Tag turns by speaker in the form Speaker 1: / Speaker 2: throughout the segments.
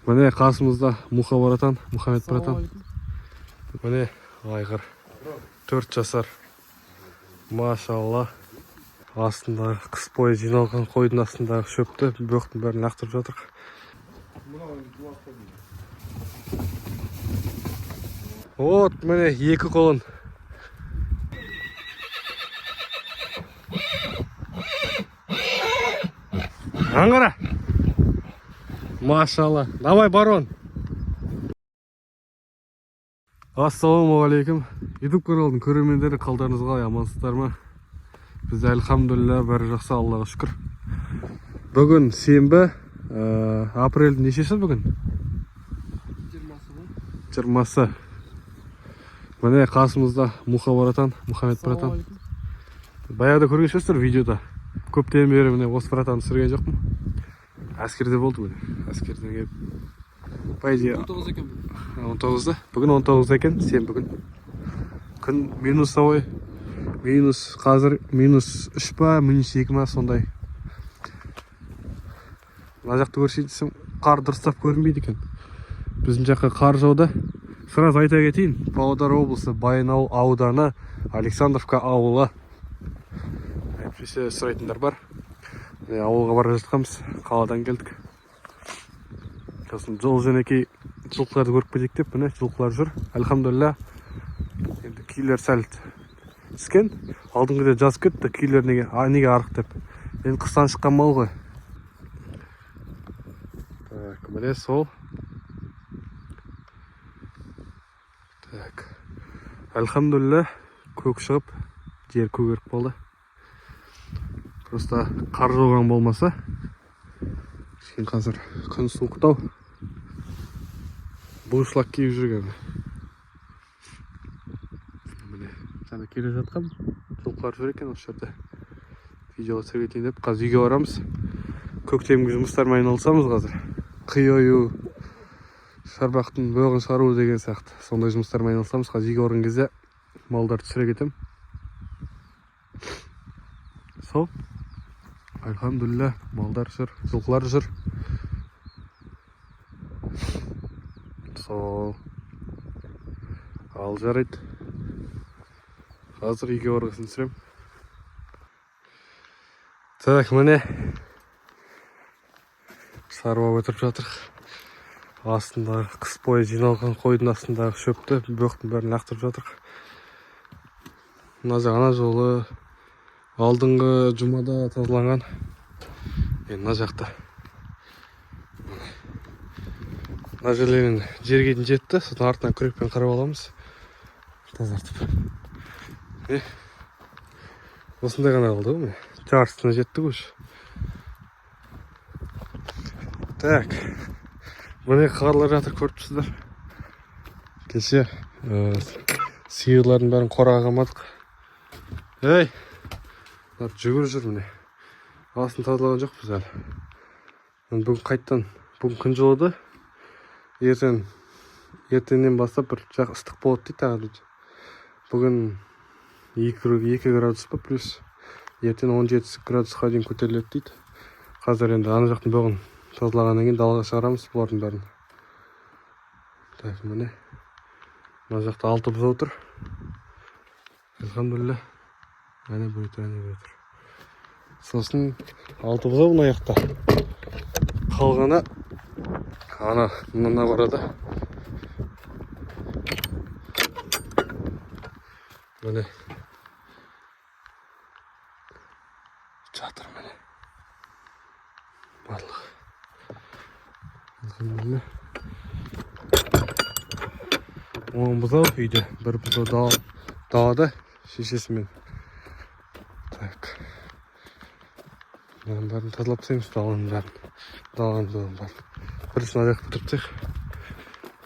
Speaker 1: Міне қасымызда Мұха баратан, Мұхамед баратан. Міне айғыр 4 жасар. Машалла. Астында қыс бойы жиналған қойдың астындағы шөпті бөқтің бәрін лақтырып жатыр. Вот, міне екі қолын. Аңғара. Машалла. Давай, барон. Ассалаумағалейкум. YouTube каналының көрермендері, қалдарыңыз қалай, амансыздар ма? Біз әлхамдулилля бәрі жақсы, Аллаға шүкір. Бүгін сенбі, апрельдің нешесі бүгін? 20-сы. Міне қасымызда Мұха баратан, Мұхамед баратан. Баяғыда көрген шығарсыздар видеода. Көптен бері міне осы баратанды түсірген жоқпын. Әскерде болды міне. Әскерден келіп. По идее 19 екен бүгін. 19-да. Бүгін 19 екен, сен бүгін. Күн минус ауай. Минус қазір минус 3 па, минус 2 ма сондай. Мына жақты көрсейін десем, қар дұрыстап көрінбейді екен. Біздің жаққа қар жауды. Сразу айта кетейін, Павлодар облысы Баянауыл ауданы, Александровка ауылы. Әйтпесе сұрайтындар бар. Ауылға бара жатқанбыз, қаладан келдік. Сосын жол жөнекей жылқыларды көріп кетейік деп, міне жылқылар жүр. Әлхамдулилля. Енді күйлер сәл түскен. Алдыңғыда жазып кетті, күйлер неге арық деп. Енді қыстан шыққан мал ғой. Так, міне сол. Так. Әлхамдулилля, көк шығып, жер көгеріп болды. Просто қар жауған болмаса, қазір күн суықтау. Бұлышлақ киіп жүрген. Міне, жаңа келе жатқан жылқылар жүр екен осы жерде. Видеоға түсірген деп, қазір үйге барамыз. Көктемгі жұмыстармен айналысамыз қазір. Қи ою, шарбақтың бөғін шығару деген сияқты. Сондай жұмыстармен айналысамыз. Қазір үйге барған кезде малдарды түсіре кетем. Сол. Әлхамдулилля, малдар жүр, жылқылар жүр. Сол. Ал жарайды. Қазір үйге барғасын түсірем. Так, міне. Шаруа өтіріп жатыр. Астындағы қыс бойы жиналған қойдың астындағы шөпті бөқтің бәрін лақтырып жатыр. Мына жағына жолы алдыңғы жұмада тазаланған. Мына жақта. Мына жерлерін жерге дейін жетті. Содан артынан күрекпен қарап аламыз. Тазартып. Осындай ғана қалды ғой. Жартысына жетті ғой. Так. Міне қарлар жатыр, көріп тұрсыздар. Кеше сиырлардың бәрін қораға қамадық. Ей! Жүгір жүр міне. Асын тазалаған жоқпыз әлі. Бүгін қайттан, бүгін күн жылыды. Ертеңнен бастап бір жақ ыстық болады дейді. Бүгін 2 градус па плюс. Ертең 17 градусқа дейін көтеріледі дейді. Қазір енді ана жақтың бөғін тазалағаннан кейін далаға шығарамыз бұлардың бәрін. Так, міне. Мына жақта 6 бұзау тұр. Әлхамдулилля. Әне бөйтір. Сосын 6 бұзау мына жақта. Қалғаны ана мына барады. Міне. Жатыр міне. Барлығы. Әлхамдулилля. 10 бұзау үйде. Бір бұзау далада шешесімен. Так. Мынаның бәрін тазалап тастаймыз, даланың бәрін. Бірісін аяқ бітіріп тек.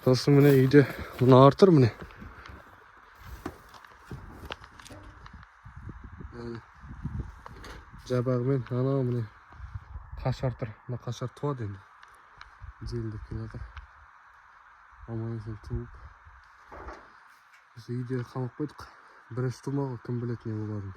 Speaker 1: Сосын міне үйде мына артыр міне. Жабағымен анау міне қашар тұр. Мына қашар туады енді. Желдеп келе жатыр. Аман есен туып. Осы үйде қамап қойдық. Бірінші тумағы кім біледі не боларын.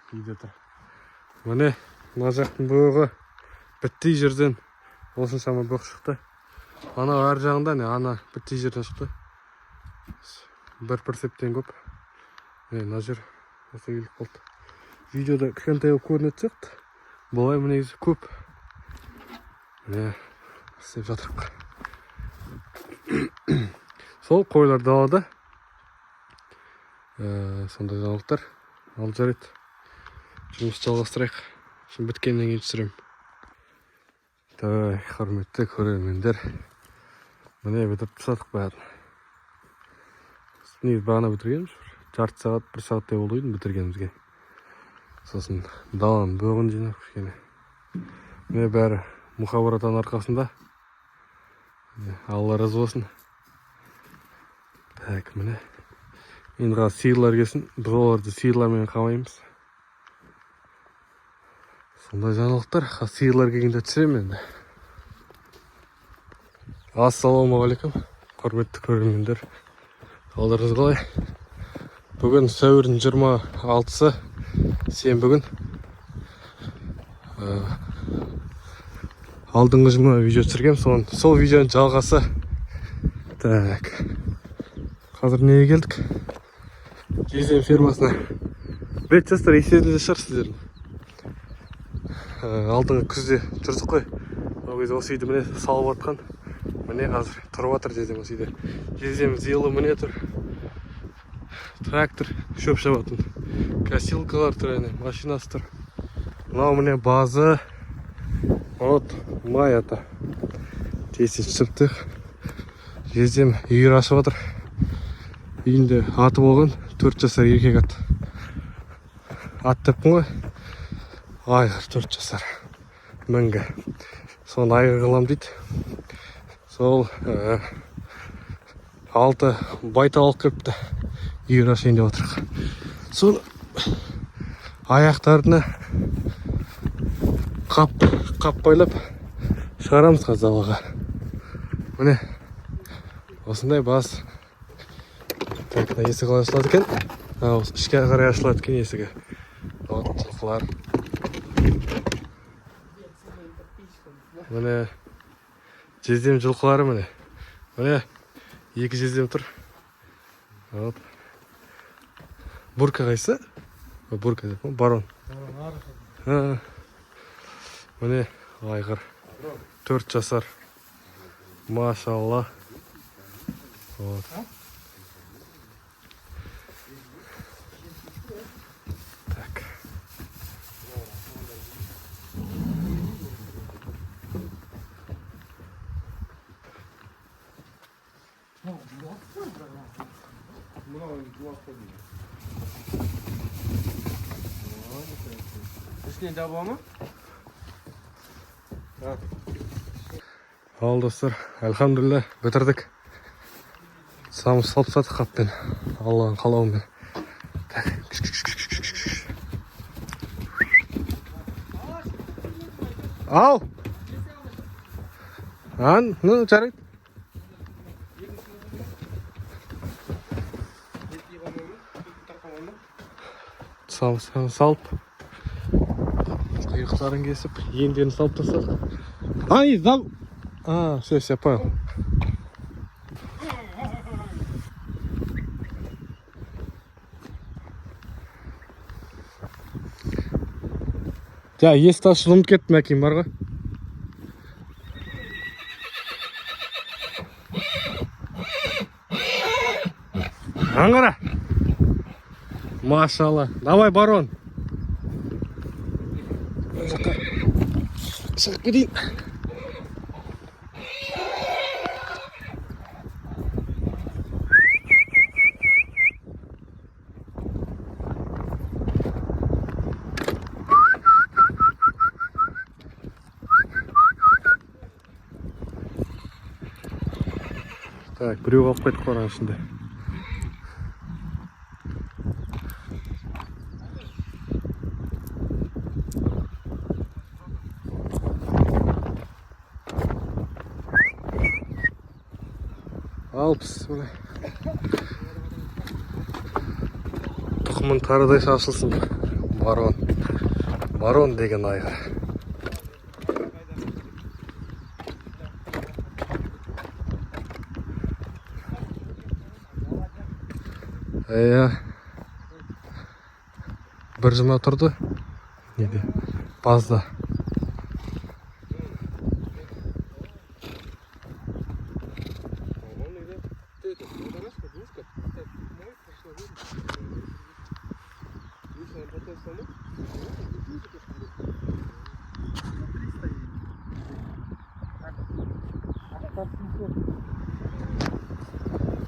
Speaker 1: Үйде тұр. Міне, мына жақтың бұғы бітті жерден осыншама бөк шықты. Ана ар жағында не ана бітті жерден шықты. Бір септен көп. Мына жер осы келіп қалды. Видеода кішкентай болып көрінетін сияқты. Бұлай негізі көп. Міне істеп жатырмық. Сол қойлар далада. Сондай жаңалықтар. Ал жарайды. Жұмыс жалғастырайық. Şimdi біткеннен кейін түсірем. Так, құрметті көрермендер. Міне бітіріп тастадық бәрін. Негізі бағана бітіргенбіз. Жарты сағат, 1 сағаттай болды бітіргенімізге. Сосын даланың бөғін жинап кішкене. Міне бәрі мұхабаратан арқасында. Алла разы болсын. Так, міне. Енді қазір сиырлар келсін. Біз оларды сиырлармен қамаймыз. Сондай жаңалықтар. Сиырлар келгенде түсірем енді. Ассалаумағалейкум. Құрметті көрермендер. Қалдарыңыз қалай? Бүгін сәуірдің 26-сы сенбі күн. Алдыңғы жұма видео түсіргем, сол видеоның жалғасы. Так. Қазір неге келдік? Жезден фермасына. Бет жастар естеріңізде шығар сіздердің. Алдыңғы күзде жүрдік қой. Ол кезде осы үйді міне салып атқан. Міне қазір тұрып атыр жездем осы үйде. Жездем зилы міне тұр. Трактор шөп шабатын. Косилкалар тұр, машинасы тұр. Мынау міне базы. Вот май ата. 10 сыптық. Жездем үйір ашып атыр. Үйінде аты болған 4 жасар еркек ат. Ат деппін ғой. Айғыр 4 жасар. Мінгі. Соны айғыр қылам дейді. Сол 6 байталық көпті. Үйір ашайын деп отырық. Соны аяқтарына қап байлап шығарамыз қазір далаға. Міне осындай бас. Так, есігі қалай ашылады екен? Ішке қарай ашылады екен есігі. Вот жылқылар. Міне жездем жылқылары міне. Міне 2 жездем тұр. Вот. Бурка қайсы? Бурка деп, барон. Міне айғыр. 4 жасар. Машалла. Вот. Так.
Speaker 2: Ne devamı?
Speaker 1: Ал достар, әлхамдулилля, бітірдік. Самыз салып сатық қаппен. Аллахың қалауымен. Ау! Ну, жарайды. Самыз салып. Қиықтарын кесіп, ендерін салып тастадық. Ай, зал! Все, я понял. Ес тасы ұмыт кетті мәкем бар ғой. Аңғара. Машалла. Давай, барон. Шығып кетейін. Так, біреу қалып қайтып қораның ішінде. Алпыс, міне. Тұқымын тарыдай шашылсын. Барон деген айғыр. Bir жұма тұрды. Неде? Базда.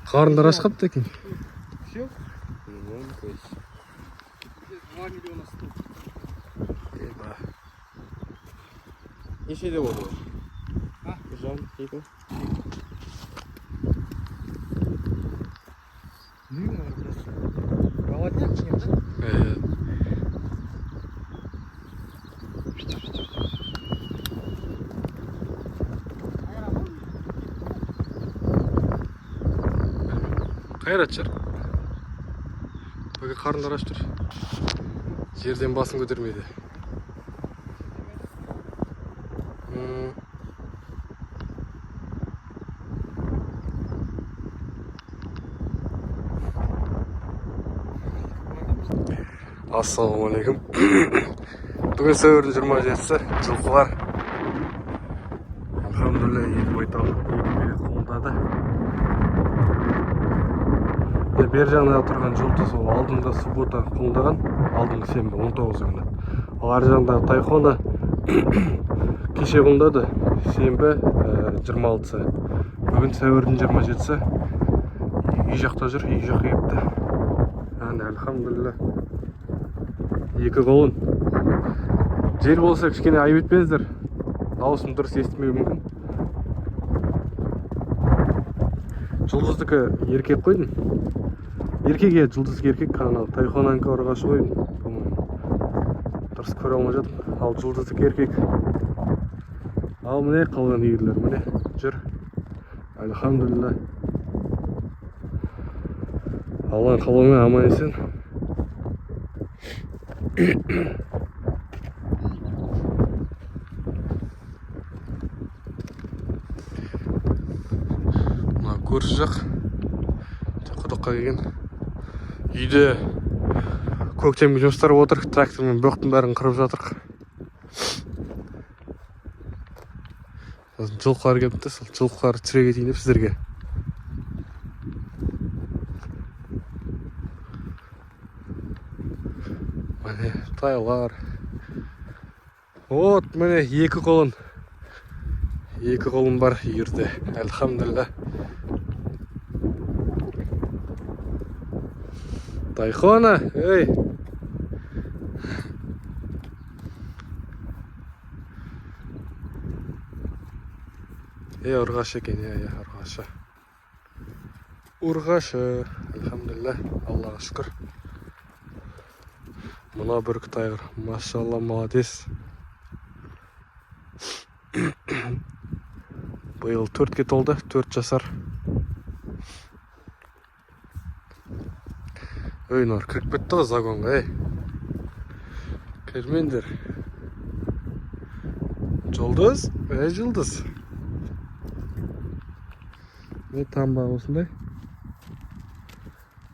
Speaker 1: Қарындар ашқапты екен.
Speaker 2: Все? Нормально, то есть. 2 миллиона стоит. Нешеде болды? А? Жан, екі. Білмеймін, просто. Голодняк чем, да?
Speaker 1: Қайрат жар. Бөге қарындар аш тұр. Жерден басын көтермейді. Ассалаумалейкум. Бүгін сәуірдің 27-сі, жылқылар. Алхамдулилля, екі байтал, екі берет қолдады. Бер жағында тұрған жұлдыз ол алдында суббота қолдаған, алдыңғы сенбі 19 күні. Ал ар жағындағы тайхона кеше қолдады, сенбі 26-сы. Бүгін сәуірдің 27-сі. Үй жақта жүр, үй жақ епті. Алхамдулилля. Екі қолын. Жер болса кішкене айып етпеңіздер. Дауысым дұрыс естімеуі мүмкін. Жұлдыздікі еркек қойдым. Еркеге жұлдыздық еркек қана тайхонанікі ұрғашы қойдым. Дұрыс көре алмай жатым. Ал жұлдыздық еркек. Ал міне қалған үйірлер. Міне жүр. Алхамдулилля. Алланың қалауымен аман есен. Мына көрші жақ құдыққа келген. Үйде көктемгі жұмыстар отыр. Трактормен бөқтің бәрін қырып жатыр. Жылқылар келіпті. Сол жылқылар түсіре кетейін деп сіздерге. Міне тайлар. Вот міне екі қолын. Екі қолым бар үйірде. Алхамдулилля. Тайхона, ей! Ұрғашы екен, ұрғашы. Ұрғашы, алхамдулилля, Аллаға шүкір. Мына бүркі тайғыр, машалла, молодец. Биыл 4-ке толды, 4 жасар. Өйнар, кіріп кетті ғой загонға, Кірмендер. Жұлдыз, жұлдыз. Мен тамба осындай.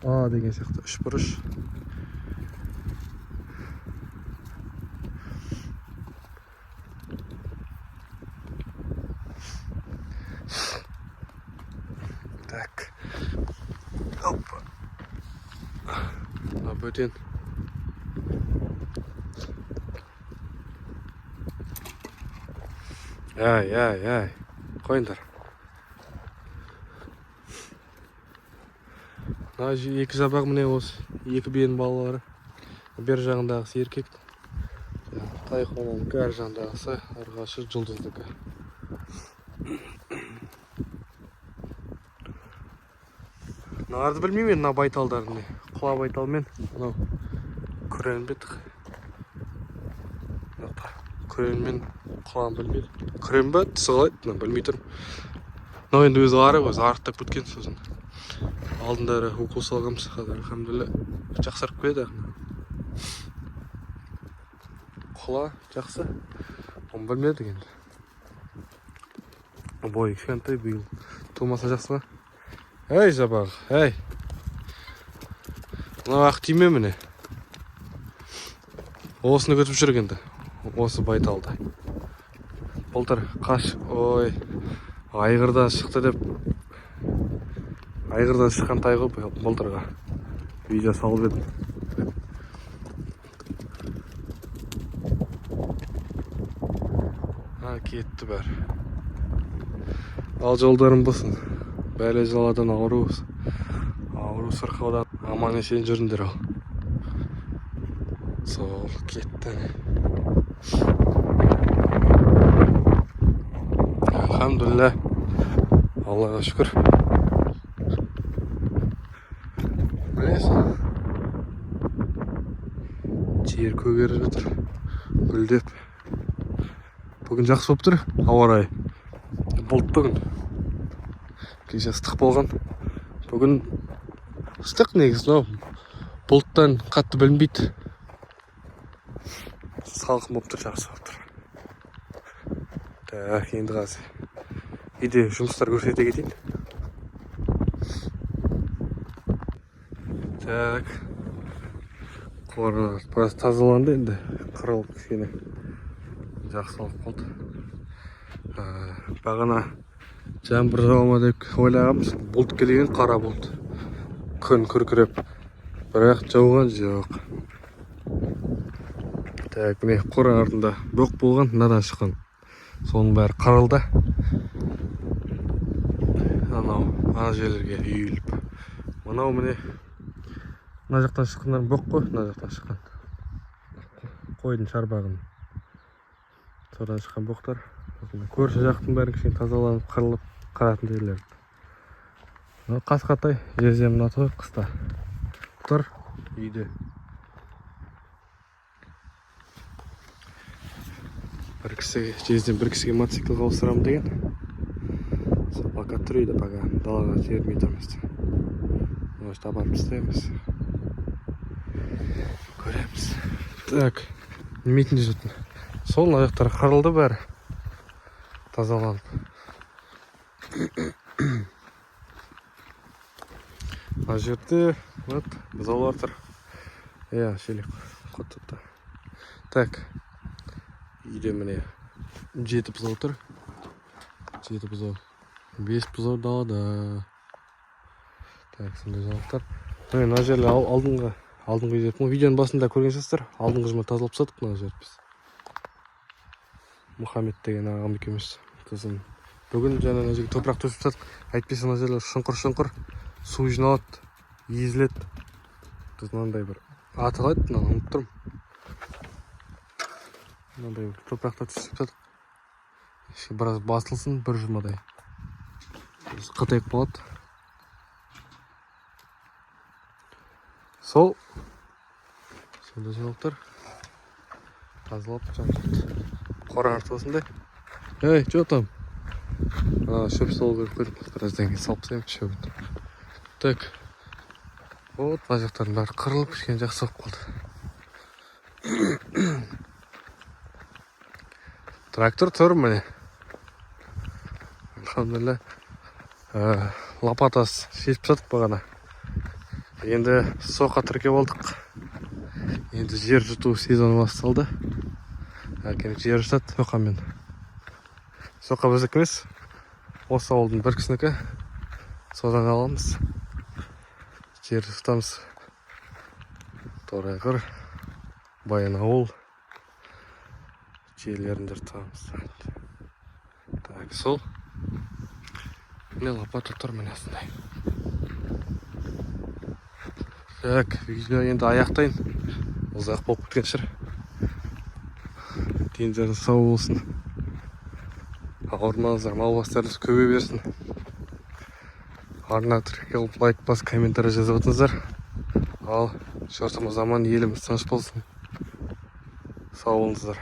Speaker 1: А деген сияқты 3 бұрыш. Так. Опа. Бөтен. Ай. Қойындар. Екі жабақ міне осы. Екі бейін балалары. Бер жағындағысы еркек. Тайхонанікі, ар жағындағысы ұрғашы жұлдыздікі. Нарды білмеймін, мына байталдарын. Құла байталмен. Күрен бетік. Күренмен құлан білмейді. Күрен бе? Түсі қалайды? Білмей тұрмын. Енді өзі арықтап көткен сосын. Алдындары укол салғамыз, алхамдулилля. Жақсарып келеді. Құла жақсы. Оны білмедік енді. Бойы кішкентай биыл. Тумаса жақсы ма? Әй жабағы, әй. Мына ақ түйме міне. Осыны көтіп жүргенді. Осы Байталды. Былтыр айғырдан шықты деп. Айғырдан шыққан тай ғой былтырға. Видео салып едім. Кетті бәрі. Ал жолдарым болсын. Бәле жаладан ауру сырқаудан аман есен жүріңдер ал. Сол кетті. Алхамдулилля. Аллаға шүкір. Білесің. Жер көгеріп жатыр. Гүлдеп. Бүгін жақсы болып тұр. Ауа райы. Бұлтты күн. Кеше ыстық болған. Бүгін ыстық негізі, но бұлттан қатты білінбейді. Салқын болып тұр, жақсы болып тұр. Так, енді қазір үйде жұмыстар көрсете кетейін. Так, қоры біраз тазаланды енді. Қырылып кішкене жақсы болып қалды. Бағана жаңбыр жаума деп ойлағанбыз. Бұлт келген, қара бұлт. Күн күркіреп, бірақ жауған жоқ. Так, міне қора артында боқ болған, мынадан шыққан. Соның бәрі қырылды. Ана жерлерге үйіліп. Мынау міне мына жақтан шыққандар боқ қой, мына жақтан шыққан. Қойдың шарбағын. Содан шыққан боқтар. Көрші жақтың бәрі кішкене тазаланып, қырылып қаратын жерлер. Қасқатай жездем ұнатып қыста. Тұр үйде. Жезден бір кісіге мотоцикл ауыстырамын деген. Сол пока тұр үйде, пока далаға жібермей тұрмыз. Может, апарып тастаймыз. Көреміз. Так, немейтін жүретін. Сол аяқтары қырылды бәрі. Тазаланып. Ана жерде бұзаулар тұр. Шелек қоттықты. Так, үйде міне 7 бұзау тұр. 7 бұзау. 5 бұзау далада. Так, сондай жаңалықтар. Мына жерлі алдыңғы үйде. Видеоның басында көрген шығарсыздар. Алдыңғы жұмыр тазалап тастадық мына жерді біз. Мұхаммед деген ағам екеуміз. Бүгін жаңа жерге топырақ төсіп тастадық. Әйтпесе мына жерлер шұңқыр, су жиналады, езіледі. Мынандай бір аталайды, мынаны ұмытып тұрмын. Мынандай бір топырақта төсіп тастадық. Біраз басылсын, бір жұмадай. Қатайып қалады. Сол. Сонда жаңалықтар. Тазалап жаңалықтар. Қора арты осындай. Что там? Шөп салу керек қойдым. Біраздан кейін салып тастаймын шөбін. Так. Вот, мына жақтардың бәрі қырылып, кішкене жақсы болып қалды. Трактор тұр міне. Алхамдулилля. Лопатасы шешіп тастадық бағана. Енді соқа тіркеп алдық. Енді жер жұту сезоны басталды. Жер жұтады соқамен. Соқа біздікі емес. Осы ауылдың бір кісінікі. Содан аламыз. Жер жұтамыз. Торайғыр, Баянауыл жерлерін жыртамыз. Так, сол. Міне лопата тұр міне осындай. Так, видео енді аяқтайын. Ұзақ болып кеткен шығар. Дендеріңіз сау болсын. Ауырмаңыздар, мал бастарыңыз көбейе берсін. Арна тіркеліп, лайк бас, комментарий жазып отырыңыздар. Ал жұртымыз аман, еліміз тыныш болсын. Сау болыңыздар.